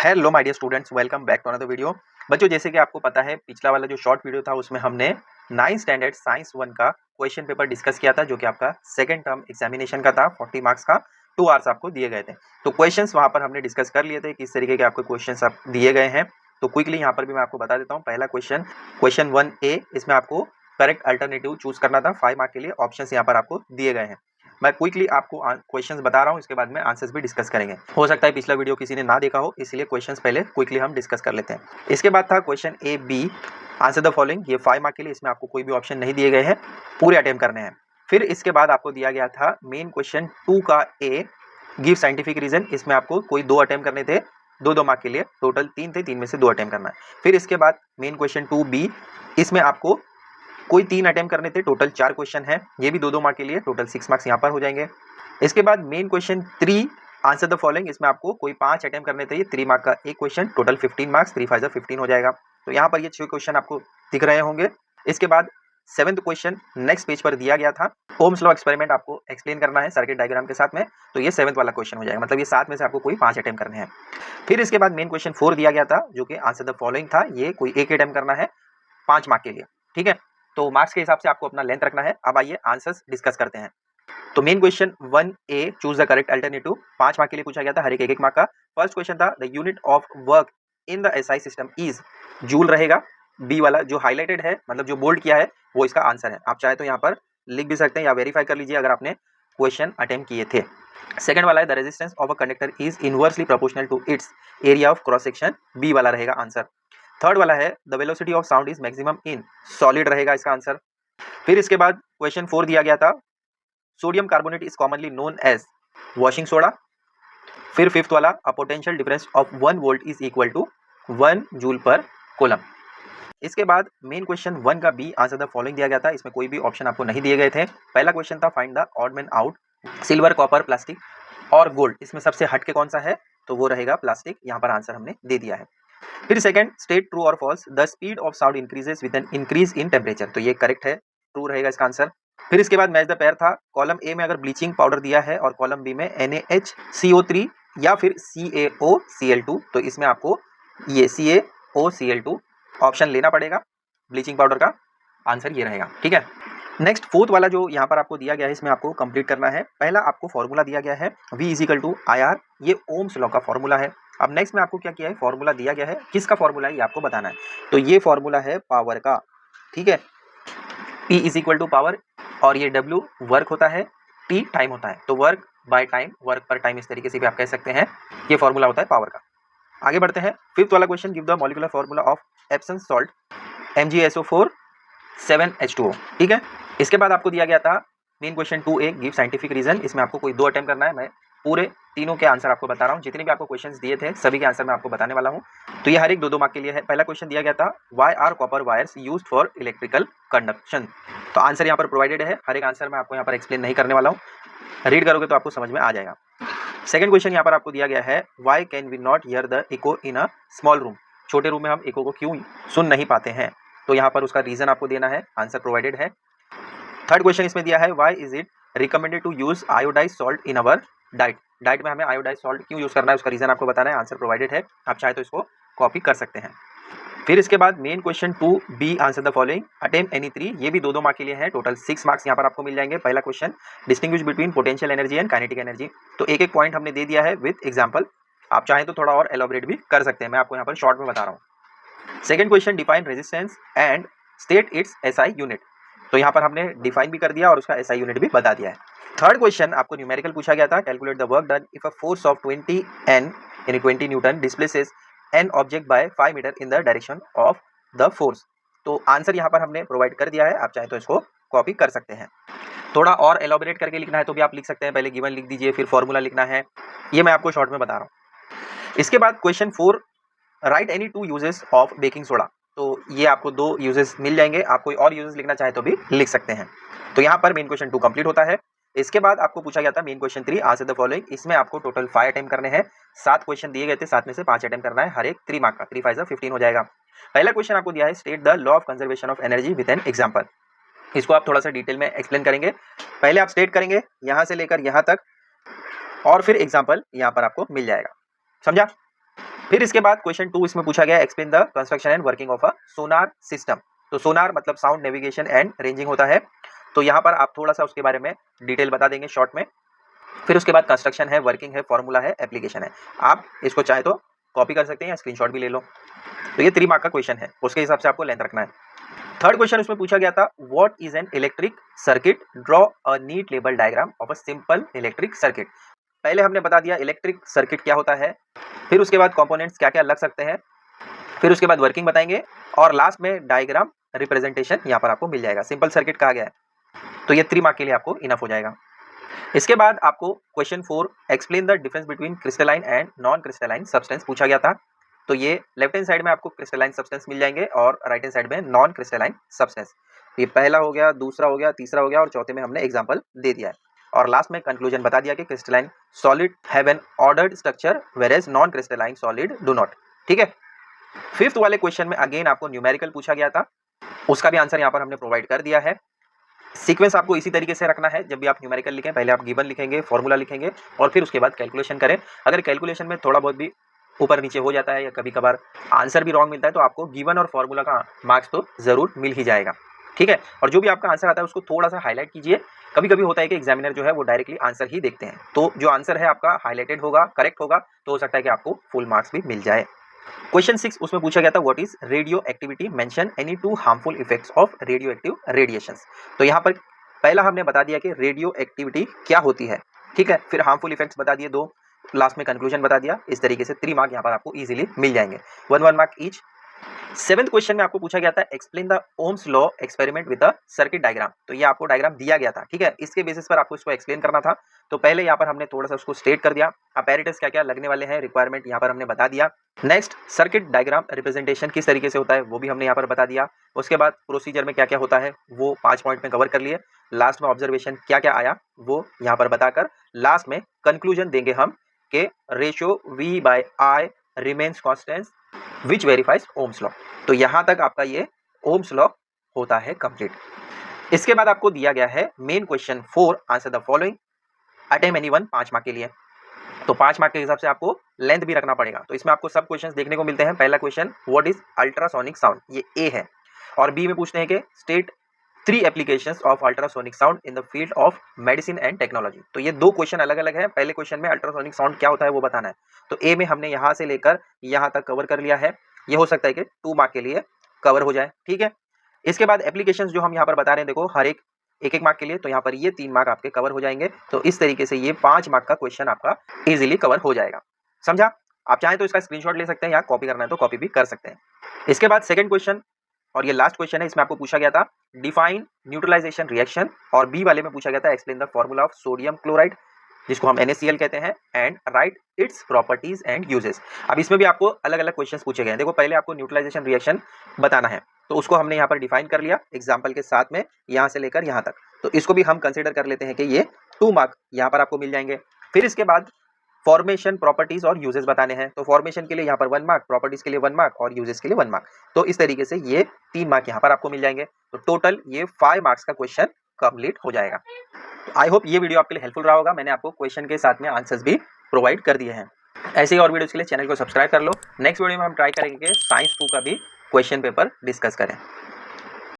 Hello my dear students, welcome back to another video. बच्चों, जैसे कि आपको पता है पिछला वाला जो शॉर्ट वीडियो था उसमें हमने 9th स्टैंडर्ड साइंस 1 का क्वेश्चन पेपर डिस्कस किया था, जो कि आपका सेकंड टर्म एग्जामिनेशन का था। 40 मार्क्स का 2 आवर्स आपको दिए गए थे। तो क्वेश्चंस वहां पर हमने डिस्कस कर लिए थे किस तरीके के आपको क्वेश्चंस आप दिए गए हैं। तो क्विकली यहाँ पर भी मैं आपको बता देता हूँ। पहला क्वेश्चन 1A, इसमें आपको करेक्ट अल्टरनेटिव चूज करना था। 5 मार्क के लिए ऑप्शंस यहाँ पर आपको दिए गए हैं। मैं क्विकली आपको क्वेश्चंस बता रहा हूँ, इसके बाद में आंसर्स भी डिस्कस करेंगे। हो सकता है पिछला वीडियो किसी ने ना देखा हो, इसलिए क्वेश्चंस पहले क्विकली हम डिस्कस कर लेते हैं। इसके बाद था question A B, answer the following. ये 5 मार्क के लिए, इसमें आपको कोई भी ऑप्शन नहीं दिए गए हैं, पूरे अटेम्प्ट करने हैं। फिर इसके बाद आपको दिया गया था मेन क्वेश्चन 2 का ए, गिव साइंटिफिक रीजन। इसमें आपको कोई 2 अटेम्प्ट करने थे, 2-2 मार्क के लिए। टोटल 3 थे, 3 में से 2 अटेम्प्ट करना है। फिर इसके बाद मेन क्वेश्चन 2 बी, इसमें आपको कोई 3 अटेम्प्ट करने थे, टोटल 4 क्वेश्चन है। ये भी 2-2 मार्क के लिए, टोटल 6 मार्क्स यहाँ पर हो जाएंगे। इसके बाद main question 3, answer the following. इसमें आपको कोई 5 अटेम्प्ट करने थे, 3 मार्क का एक क्वेश्चन, टोटल 15 मार्क्स, 3 5 15 हो जाएगा। तो यहाँ पर ये 6 क्वेश्चन आपको दिख रहे होंगे। इसके बाद 7th क्वेश्चन नेक्स्ट पेज पर दिया गया था। ओम्स लॉ एक्सपेरिमेंट आपको एक्सप्लेन करना है सर्किट डायग्राम के साथ में। तो ये 7th वाला क्वेश्चन हो जाएगा, मतलब ये 7 में से आपको कोई 5 अटेम्प्ट करने हैं। फिर इसके बाद मेन क्वेश्चन 4 दिया गया था, जो कि आंसर द फॉलोइंग था। ये कोई एक अटेम्प्ट करना है 5 मार्क के लिए, ठीक है। तो मार्क्स के हिसाब से आपको अपना लेंथ रखना है। अब आइए आंसर्स डिस्कस करते हैं। तो main question 1A, choose the correct alternative. 5 mark के लिए पूछा गया था, हर एक मार्क का। फर्स्ट क्वेश्चन था the unit of work in the SI system is, joule रहेगा। बी वाला जो हाईलाइटेड है, मतलब जो बोल्ड किया है, वो इसका आंसर है। आप चाहे तो यहाँ पर लिख भी सकते हैं या वेरीफाई कर लीजिए अगर आपने क्वेश्चन अटेम्प्ट किए थे। सेकंड वाला है the resistance of a conductor is inversely proportional to its area of cross section. B वाला रहेगा आंसर। थर्ड वाला है the velocity of sound is maximum in solid, रहेगा इसका आंसर। फिर इसके बाद क्वेश्चन 4 दिया गया था sodium carbonate is commonly known as washing soda. फिर फिफ्थ वाला a potential difference of 1 volt is equal to 1 joule per coulomb. इसके बाद मेन क्वेश्चन 1 का बी, आंसर द फॉलोइंग दिया गया था। इसमें कोई भी ऑप्शन आपको नहीं दिए गए थे। पहला क्वेश्चन था find the odd man out, silver, copper, plastic और गोल्ड। इसमें सबसे हट के कौन सा है, तो वो रहेगा प्लास्टिक। यहाँ पर आंसर हमने दे दिया है। फिर सेकंड, स्टेट ट्रू और false the speed of sound increases with an increase in temperature. तो ये करेक्ट है, ट्रू रहेगा इसका आंसर। फिर इसके बाद मैच द पेयर था। कॉलम ए में अगर ब्लीचिंग पाउडर दिया है और कॉलम बी में NaHCO3 या फिर CaOCl2, तो इसमें आपको ये CaOCl2 ऑप्शन लेना पड़ेगा। ब्लीचिंग पाउडर का आंसर ये रहेगा, ठीक है। नेक्स्ट फोर्थ वाला जो यहाँ पर आपको दिया गया है, इसमें आपको कंप्लीट करना है। पहला आपको फॉर्मूला दिया गया है V = IR, ये ओम्स लॉ का फॉर्मूला है। अब नेक्स्ट में आपको क्या किया है, फॉर्मूला दिया गया है, किसका फॉर्मूला है ये आपको बताना है। तो ये फॉर्मूला है पावर का, ठीक है। P = पावर, और ये W वर्क होता है, T टाइम होता है। तो वर्क बाय टाइम, वर्क पर टाइम, इस तरीके से भी आप कह सकते हैं। ये फॉर्मूला होता है पावर का। आगे बढ़ते हैं। फिफ्थ वाला question, give the molecular formula of Epsom salt MgSO4 7H2O, ठीक है। इसके बाद आपको दिया गया था main question 2A, give scientific reason. इसमें आपको कोई 2 अटेम्प्ट करना है। मैं पूरे तीनों के आंसर आपको बता रहा हूँ। जितने भी आपको क्वेश्चंस दिए थे सभी के आंसर मैं आपको बताने वाला हूँ। तो ये हर एक 2-2 मार्क के लिए है। पहला क्वेश्चन दिया गया था why are copper wires used for electrical conduction. तो आंसर यहाँ पर प्रोवाइडेड है। हर एक आंसर मैं आपको यहाँ पर एक्सप्लेन नहीं करने वाला हूँ, रीड करोगे तो आपको समझ में आ जाएगा। सेकंड क्वेश्चन यहाँ पर आपको दिया गया है why can we not hear the echo in a small room. छोटे रूम में हम इको को क्यों सुन नहीं पाते हैं। तो यहाँ पर उसका रीजन आपको देना है, आंसर प्रोवाइडेड है। थर्ड क्वेश्चन इसमें दिया है why is it recommended to use iodise salt in our diet. Diet में हमें आयोडाइज सॉल्ट क्यों यूज करना है, उसका रीजन आपको बताना है। आंसर प्रोवाइडेड है, आप चाहे तो इसको कॉपी कर सकते हैं। फिर इसके बाद main question 2B, answer the following attempt any 3। ये भी 2-2 मार्क के लिए है। टोटल 6 मार्क्स यहाँ पर आपको मिल जाएंगे। पहला question, distinguish between potential energy and kinetic energy. तो एक एक पॉइंट हमने दे दिया है विद एग्जाम्पल। आप चाहें तो थोड़ा और एलोबरेट भी कर सकते हैं, मैं आपको यहाँ पर शॉर्ट में बता रहा हूँ। Second question, define resistance and state it's SI unit. तो यहाँ पर हमने डिफाइन भी कर दिया और उसका SI यूनिट भी बता दिया है। थर्ड क्वेश्चन आपको न्यूमेरिकल पूछा गया था, calculate the work done if a force of 20 N यानी 20 newton displaces an object by 5 metre in the direction of the force. तो आंसर यहाँ पर हमने प्रोवाइड कर दिया है, आप चाहे तो इसको कॉपी कर सकते हैं। थोड़ा और एलोबरेट करके लिखना है तो भी आप लिख सकते हैं। पहले गिवन लिख दीजिए, फिर फॉर्मूला लिखना है। ये मैं आपको शॉर्ट में बता रहा हूँ। इसके बाद question 4, right any 2 uses of baking soda. तो ये आपको 2 यूजेस मिल जाएंगे। आप कोई और यूजेस लिखना चाहे तो भी लिख सकते हैं। तो यहाँ पर मेन क्वेश्चन 2 कंप्लीट होता है। इसके बाद आपको पूछा गया था main question 3, answer the following. इसमें आपको टोटल 5 अटेम्प्ट करने हैं। 7 क्वेश्चन दिए गए थे, 7 में से 5 अटेम्प्ट करना है, हर एक 3 मार्क का। 3 5 15 हो जाएगा। पहला क्वेश्चन आपको दिया है state the law of conservation of energy with an example. इसको आप थोड़ा सा डिटेल में एक्सप्लेन करेंगे। पहले आप स्टेट करेंगे यहाँ से लेकर यहाँ तक, और फिर एग्जाम्पल यहाँ पर आपको मिल जाएगा। समझा? फिर इसके बाद क्वेश्चन 2 इसमें पूछा गया explain the construction and working of a sonar system. तो सोनार मतलब साउंड नेविगेशन एंड रेंजिंग होता है, तो यहाँ पर आप थोड़ा सा उसके बारे में डिटेल बता देंगे शॉर्ट में। फिर उसके बाद कंस्ट्रक्शन है, वर्किंग है, फॉर्मूला है, एप्लीकेशन है। आप इसको चाहे तो कॉपी कर सकते हैं या स्क्रीनशॉट भी ले लो। तो ये 3 मार्क का क्वेश्चन है, उसके हिसाब से आपको लेंथ रखना है। थर्ड क्वेश्चन उसमें पूछा गया था what is an electric circuit, draw a neat label diagram of a simple electric circuit. पहले हमने बता दिया इलेक्ट्रिक सर्किट क्या होता है, फिर उसके बाद कंपोनेंट्स क्या क्या लग सकते हैं, फिर उसके बाद वर्किंग बताएंगे और लास्ट में डायग्राम रिप्रेजेंटेशन यहाँ पर आपको मिल जाएगा। सिंपल सर्किट कहा गया है, तो ये 3 मार्क के लिए आपको इनफ हो जाएगा। इसके बाद आपको question 4 explain the difference between crystalline and non crystalline substance पूछा गया था। तो ये लेफ्ट हैंड साइड में आपको क्रिस्टलाइन सब्सटेंस मिल जाएंगे और राइट हैंड साइड में नॉन क्रिस्टलाइन सब्सटेंस। ये पहला हो गया, दूसरा हो गया, तीसरा हो गया और चौथे में हमने एग्जांपल दे दिया है। और लास्ट में कंक्लूजन बता दिया कि crystalline solid have an ordered structure whereas non crystalline solid do not. ठीक है। फिफ्थ वाले क्वेश्चन में अगेन आपको न्यूमेरिकल पूछा गया था, उसका भी आंसर यहाँ पर हमने प्रोवाइड कर दिया है। सीक्वेंस आपको इसी तरीके से रखना है, जब भी आप न्यूमेरिकल लिखें पहले आप गिवन लिखेंगे, फॉर्मूला लिखेंगे और फिर उसके बाद कैलकुलेशन करें। अगर कैलकुलेशन में थोड़ा बहुत भी ऊपर नीचे हो जाता है या कभी कभार आंसर भी रॉन्ग मिलता है तो आपको गिवन और फॉर्मूला का मार्क्स तो जरूर मिल ही जाएगा। ठीक है। और जो भी आपका आंसर आता है उसको थोड़ा सा हाईलाइट कीजिए। कभी कभी होता है कि एग्जामिनर जो है वो डायरेक्टली आंसर ही देखते हैं, तो जो आंसर है आपका हाईलाइटेड होगा, करेक्ट होगा, तो हो सकता है कि आपको फुल मार्क्स भी मिल जाए। क्वेश्चन 6 उसमें पूछा गया था what is radio activity, mention any 2 harmful effects of radio active radiations. तो यहाँ पर पहला हमने बता दिया कि रेडियो एक्टिविटी क्या होती है। ठीक है। फिर हार्मफुल इफेक्ट्स बता दिए 2, लास्ट में कंक्लूजन बता दिया। इस तरीके से 3 मार्क यहाँ पर आपको इजीली मिल जाएंगे, 1 मार्क ईच। 7th क्वेश्चन में आपको पूछा गया था explain the Ohm's law experiment with the circuit diagram. तो ये आपको डायग्राम दिया गया था, ठीक है, इसके बेसिस पर आपको इसको एक्सप्लेन करना था। तो पहले यहाँ पर हमने थोड़ा सा उसको स्टेट कर दिया, अपैरेटस क्या क्या लगने वाले हैं, रिक्वायरमेंट यहाँ पर हमने बता दिया। नेक्स्ट सर्किट डायग्राम रिप्रेजेंटेशन किस तरीके से होता है वो भी हमने यहाँ पर बता दिया। उसके बाद प्रोसीजर में क्या क्या होता है वो 5 पॉइंट में कवर कर लिए। लास्ट में ऑब्जर्वेशन क्या क्या आया वो यहाँ पर बताकर लास्ट में कंक्लूजन देंगे हम कि ratio V by I remains constant which verifies Ohm's law. तो यहाँ तक आपका ये ओम्स लॉ होता है कंप्लीट। इसके बाद आपको दिया गया है main question 4 answer the following attempt anyone 5 mark के लिए। तो 5 मार्क के हिसाब से आपको लेंथ भी रखना पड़ेगा। तो इसमें आपको सब क्वेश्चंस देखने को मिलते हैं। पहला question what is ultrasonic sound, ये ए है। और बी में पूछते हैं कि state 3 applications of ultrasonic sound in the field of medicine and technology. तो ये 2 क्वेश्चन अलग अलग है। पहले क्वेश्चन में अल्ट्रासोनिक साउंड क्या होता है वो बताना है। तो ए में हमने यहाँ से लेकर यहाँ तक कवर कर लिया है। ये हो सकता है कि 2 मार्क के लिए कवर हो जाए। ठीक है। इसके बाद एप्लीकेशंस जो हम यहाँ पर बता रहे हैं, देखो हर एक मार्क के लिए, तो यहाँ पर ये 3 मार्क आपके कवर हो जाएंगे। तो इस तरीके से ये 5 मार्क का क्वेश्चन आपका इजीली कवर हो जाएगा। समझा? आप चाहें तो इसका स्क्रीनशॉट ले सकते हैं या कॉपी करना है तो कॉपी भी कर सकते हैं। इसके बाद सेकंड क्वेश्चन और ये लास्ट क्वेश्चन है, इसमें आपको पूछा गया था डिफाइन न्यूट्रलाइजेशन रिएक्शन। और बी वाले में पूछा गया था explain the formula of sodium chloride जिसको हम NaCl कहते हैं and right its properties and uses. अब इसमें भी आपको अलग अलग क्वेश्चंस पूछे गए हैं। देखो पहले आपको न्यूट्रलाइजेशन रिएक्शन बताना है, तो उसको हमने यहाँ पर डिफाइन कर लिया एग्जाम्पल के साथ में, यहाँ से लेकर यहाँ तक। तो इसको भी हम कंसिडर कर लेते हैं कि ये 2 मार्क यहाँ पर आपको मिल जाएंगे। फिर इसके बाद फॉर्मेशन, प्रॉपर्टीज और यूजेस बताने हैं। तो फॉर्मेशन के लिए यहाँ पर 1 मार्क, प्रॉपर्टीज के लिए 1 मार्क और यूजेस के लिए 1 मार्क। तो इस तरीके से ये 3 मार्क यहाँ पर आपको मिल जाएंगे। तो टोटल ये 5 मार्क्स का क्वेश्चन कंप्लीट हो जाएगा। आई होप ये वीडियो आपके लिए हेल्पफुल रहा होगा। मैंने आपको क्वेश्चन के साथ में आंसर्स भी प्रोवाइड कर दिए हैं। ऐसे ही और वीडियोस के लिए चैनल को सब्सक्राइब कर लो। नेक्स्ट वीडियो में हम ट्राई करेंगे कि साइंस 2 का भी क्वेश्चन पेपर डिस्कस करें।